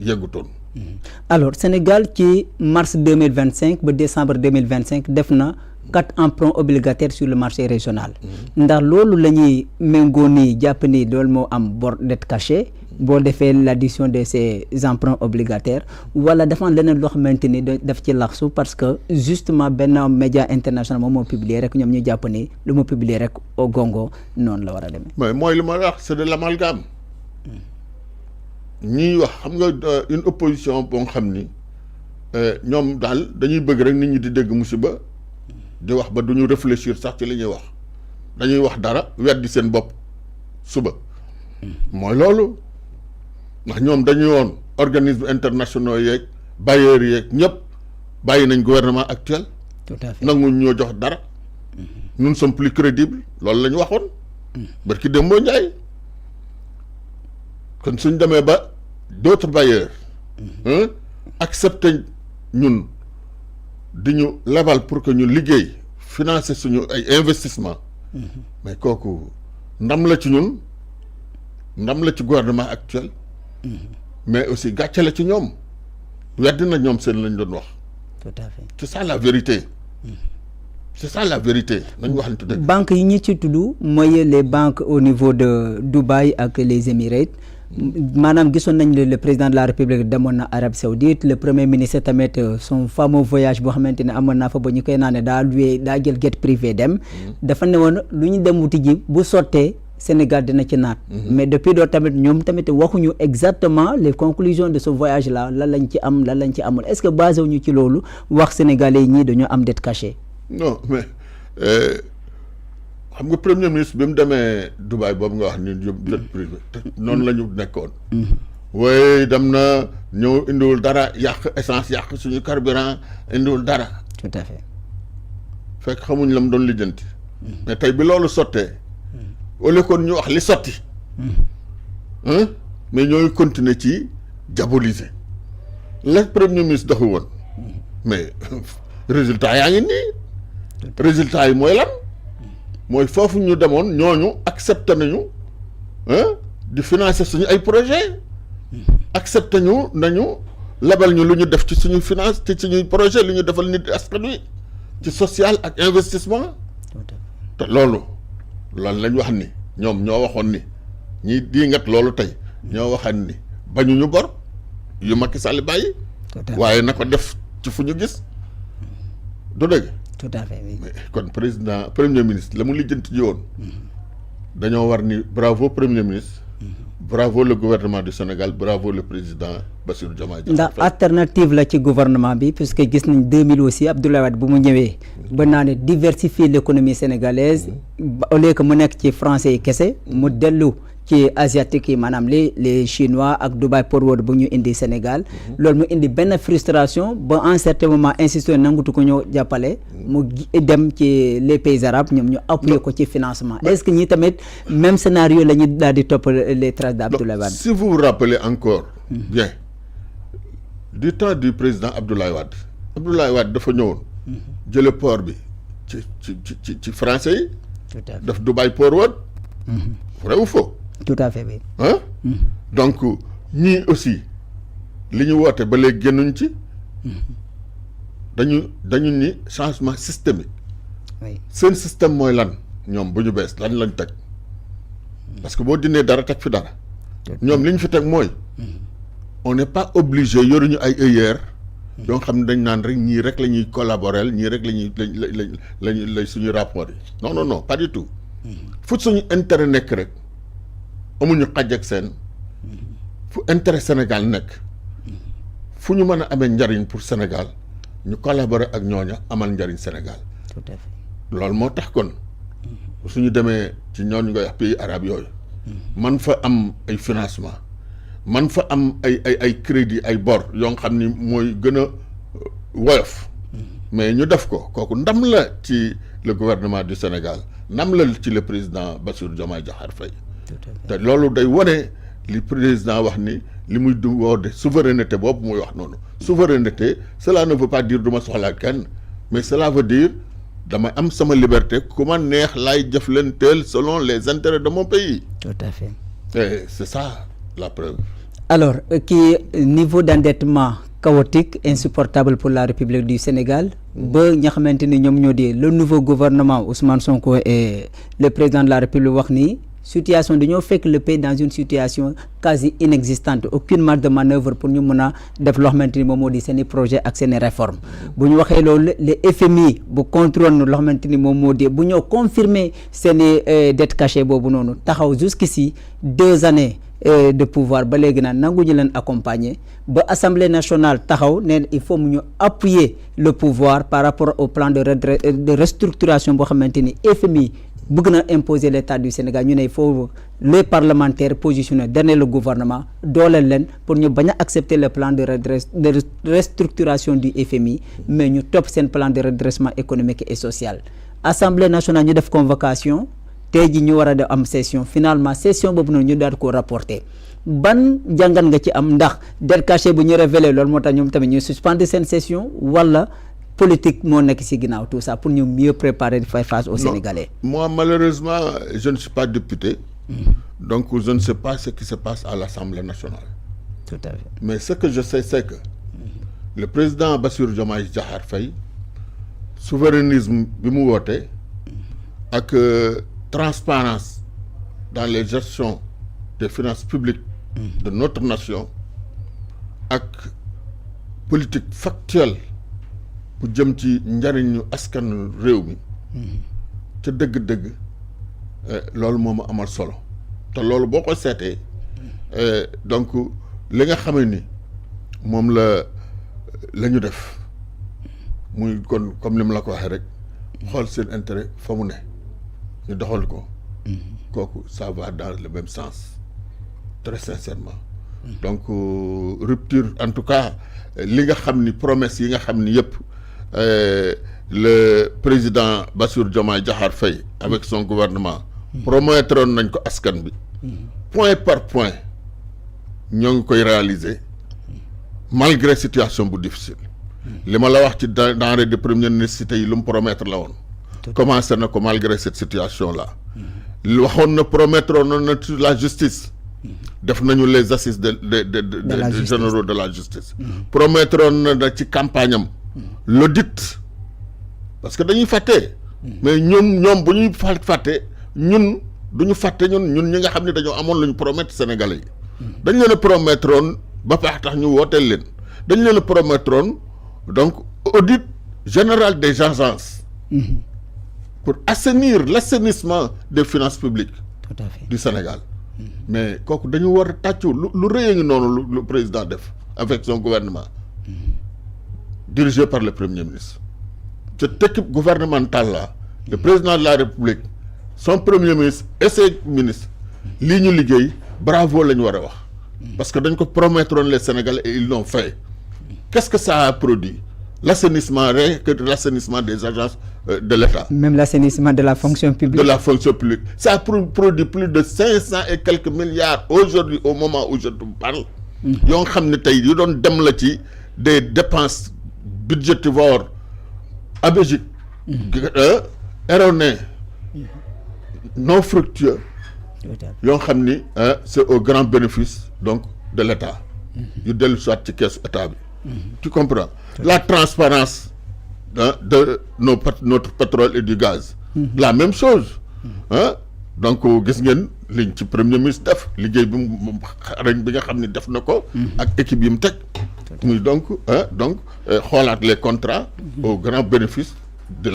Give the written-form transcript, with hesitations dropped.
yeggutoon. alors Sénégal ci mars 2025 ba décembre 2025 def na 4 emprunts obligataires sur le marché régional. ndax loolu la ñuy méngoo nii jàpp ni loolu moo am bor dette cachée boo defee l'addition de ces emprunts obligataires wala dafa am leneen loo xamante ni daf ci laxsu parce que justement benn média international moom moo publier rek ñoom ñu jàpp ni lu mu publier rek au gongo noonu la war a demee. mais mooy li ma wax c'est de l'amalgame. ñuy wax xam nga une opposition boo xam ni ñoom daal dañuy bëgg rek nit ñi di dégg musiba di wax ba duñu réfléchir sax ci li ñuy wax dañuy wax dara weddi seen bopp suba mooy loolu ndax ñoom dañuy woon organisme internationaux yeeg bailleurs yeeg ñëpp bàyyi nañ gouvernement actuel. tout à fait nanguñ ñoo jox dara. nous sommes plus crédibles loolu la ñu waxoon. barki Demba Ndiaye. kon suñ demee ba d'autres bailleurs accepter ñun di ñu lebal pour que ñu liggéey financer suñu ay investissement mais kooku ndam la ci ñun ndam la ci gouvernement actuel mais aussi gàcce la ci ñoom weddi na ñoom seen lañ doon wax. tout à fait c'est ça la vérité. c'est ça la vérité nañ waxante dëgg. banques yi ñi ci tudd mooy les banques au niveau de Dubaï ak les Émirats maanaam gisoon nañ le président de la République demoon na Arabie Saoudite le premier ministre tamit son fameux voyage boo xamante ne amoon naa fa ba ñu koy naan daa jël jet privé dem. dafa ne woon lu ñu dem wuti ji bu sottee Sénégal dina ci naat. mais depuis loolu tamit ñoom tamit waxuñu exactement les conclusions de ce voyage là lan lañ ci am lan lañ ci amul est-ce que basé wuñu ci loolu wax sénégalais yi ñii dañoo am dette cachée. non mais xam nga premier ministre bi mu demee Dubaï boobu nga wax ni jet privé noonu la ñu nekkoon. waaye dem na ñëw indiwul dara yàq essence yàq suñu carburant indiwul dara. tout à fait. fekk xamuñ la mu doon lijjanti. mais tey bi loolu sottee. au lieu kon ñu wax li sotti. mais ñooy continuer ci diaboliser. la premier ministre doxu woon. mais résultat yaa ngi nii. résultat yi mooy lan. mooy foofu ñu demoon ñooñu accepté nañu di financer suñu ay projet accepté nañu lebal ñu lu ñu def ci suñu finance ci suñuy projet lu ñu defal nit askan wi ci social ak investissement te loolu lañ wax ni ñoom ñoo waxoon ni ñi diingat loolu tey ñoo waxan ni bañuñu bor yu Macky Sall bàyyi waaye na ko def ci fu ñu gis du dëgg. tout à fait oui. kon premier ministre la mu lijjanti ji woon dañoo war ni bravo premier ministre bravo le gouvernement du Sénégal bravo le président Bassirou Diomaye Diakhar ndax alternative la ci gouvernement bi puisque gis nañ 2000 aussi Abdoulaye Wade bu mu ñëwee ba naa ne diversifier l'économie sénégalaise au lieu que mu nekk ci français yi kese mu dellu ci asiatique yi maanaam les chinois ak Dubai Port World bu ñu indi Sénégal loolu mu indi benn frustration ba en certain moment insisté nangutu ko ñëw jàppale mu dem ci les pays arabes ñoom ñu appuyer ko ci financement est-ce que ñi tamit même scénario la ñu daal di topp les traces d'Abdoulaye Wade. si vous vous rappelez encore bien du temps du président Abdoulaye Wade dafa ñëwoon jële port bi ci français yi daf Dubai Port World vrai ou faux. tout à fait oui. donc ñii aussi li ñu woote ba léegi génnuñ ci dañu ni changement systémique. oui seen système mooy lan ñoom bu ñu bees lan lañ teg parce que boo dindee dara teg fi dara ñoom li ñu fi teg mooy on n'est pas obligé yoruñu ay œillères yoo xam ne dañ naan rek ñii rek la ñuy collaborer ñii rek lañuy suñu rapport yi non pas du tout fu suñu intérêt nekk rek amuñu xaj ak seen fu intérêt Sénégal nekk fu ñu mën a amee njariñ pour Sénégal ñu collaborer ak ñooña amal njariñ Sénégal. tout à fait loolu moo tax kon suñu demee ci ñooñu ngay wax pays arabe yooyu man fa am ay financement man fa am ay crédit ay bor yoo xam ni mooy gën a woyof mais ñu def ko kooku ndam la ci le gouvernement du Sénégal ndam la ci le président Bassirou Diomaye Diakhar Faye te loolu day wone li président wax ni li muy du woo de souveraineté boobu muy wax noonu souveraineté cela ne veut pas dire du ma soxlaa kenn mais cela veut dire dama am sama liberté ku ma neex laay jëflanteel selon les intérêts de mon pays. tout à fait. et c'est ça la preuve. alors qui niveau d'endettement chaotique insupportable pour la République du Sénégal ba nga xamante ni ñoom ñoo di le nouveau gouvernement Ousmane Sonko et le président de la République wax ni situation dañoo fekk le pays dans une situation quasi inexistante aucune marge de manœuvre pour ñu mën a def loo xamante ni moom moo di seen i projet ak seen i réforme bu ñu waxee loolu les FMI bu contrôle loo xamante ni moom moo di bu ñoo confirmer seen i dette cachée boobu noonu taxaw jusqu'ici 2 années de pouvoir ba léegi naan nanguñu leen accompagner ba assemblée nationale taxaw ne il faut mu ñu appuyer le pouvoir par rapport au plan de restructuration boo xamante ni FMI bëgg na imposer l'état du Sénégal ñu ne il faut les parlementaires positionner derrière le gouvernement dooleel leen pour ñu bañ a accepter le plan de restructuration du FMI mais ñu topp seen plan de redressement économique et social. Assemblée nationale ñu def convocation tey ji ñu war a def am session finalement session boobu noonu ñu daal ko rapporter ban jàngat nga ci am ndax dette cachée bu ñu révélé loolu moo tax ñoom tamit ñu suspendre seen session wala politique moo nekk ci ginnaaw tout ça pour ñu mieux préparer faire face aux Sénégalais. Moi malheureusement je ne suis pas député. Donc je ne sais pas ce qui se passe à l'Assemblée nationale. Tout à fait. Mais ce que je sais c'est que le président Bassirou Diomaye Diakhar Faye souverainisme bi mu woote ak transparence dans les gestions des finances publiques de notre nation ak politique factuelle bu jëm ci njariñu askan réew mi ca dëgg-dëgg loolu moo ma amal solo te loolu boo ko seetee donc li nga xamee ni moom la ñu def muy kon comme ni mu la ko waxee rek xool seen intérêt fa mu ne ñu doxal ko kooku ça va dans le même sens très sincèrement donc rupture en tout cas li nga xam ni promesse yi nga xam ni yëpp le président Bassirou Diomaye Diakhar Faye avec son gouvernement promettroon nañ ko askan bi point par point ñoo ngi koy réaliser malgré situation bu difficile li ma la wax ci denrée de première nécessité yi lu mu promettre la woon commencé na ko malgré cette situation là waxoon na promettre na sur la justice def nañu les assises de généraux de la justice promettre na ci campagne am l'audit parce que dañuy fàtte mais ñoom bu ñuy fàtte ñun duñu fàtte ñun ñi nga xam ne dañoo amoon lu ñu promettre Sénégalais yi dañ leen a promettre woon ba tax ñu wooteel leen dañ leen a promettre woon donc audit général des agences pour assainir l'assainissement des finances publiques tout à fait du Sénégal mais kooku dañu war a tàccu lu rëy a ngi noonu lu président def avec son gouvernement dirigé par le premier ministre cette équipe gouvernementale là le président de la République son premier ministre et ses ministres lii ñu liggéey bravo la ñu war a wax parce que dañ ko promettre les Sénégalais et ils l'ont fait qu'est-ce que ça a produit l'assainissement l'assainissement des agences de l'État, même l'assainissement de la fonction publique, ça a produit plus de 500 et quelques milliards aujourd'hui au moment où je te parle yoo nga xam ne tey yu doon dem la ci des dépenses budgétivores abégiques erronées non fructueux yoo xam ni c'est au grand bénéfice donc de l'État yu dellu soit ci keesu État bi tu comprends la transparence de notre pétrole et du gaz la même chose donc gis ngeen liñ ci premier ministre def liggéey bi mu xarañ bi nga xam ne def na ko ak équipe yi mu teg muy donc xoolaat les contrats au grand bénéfice de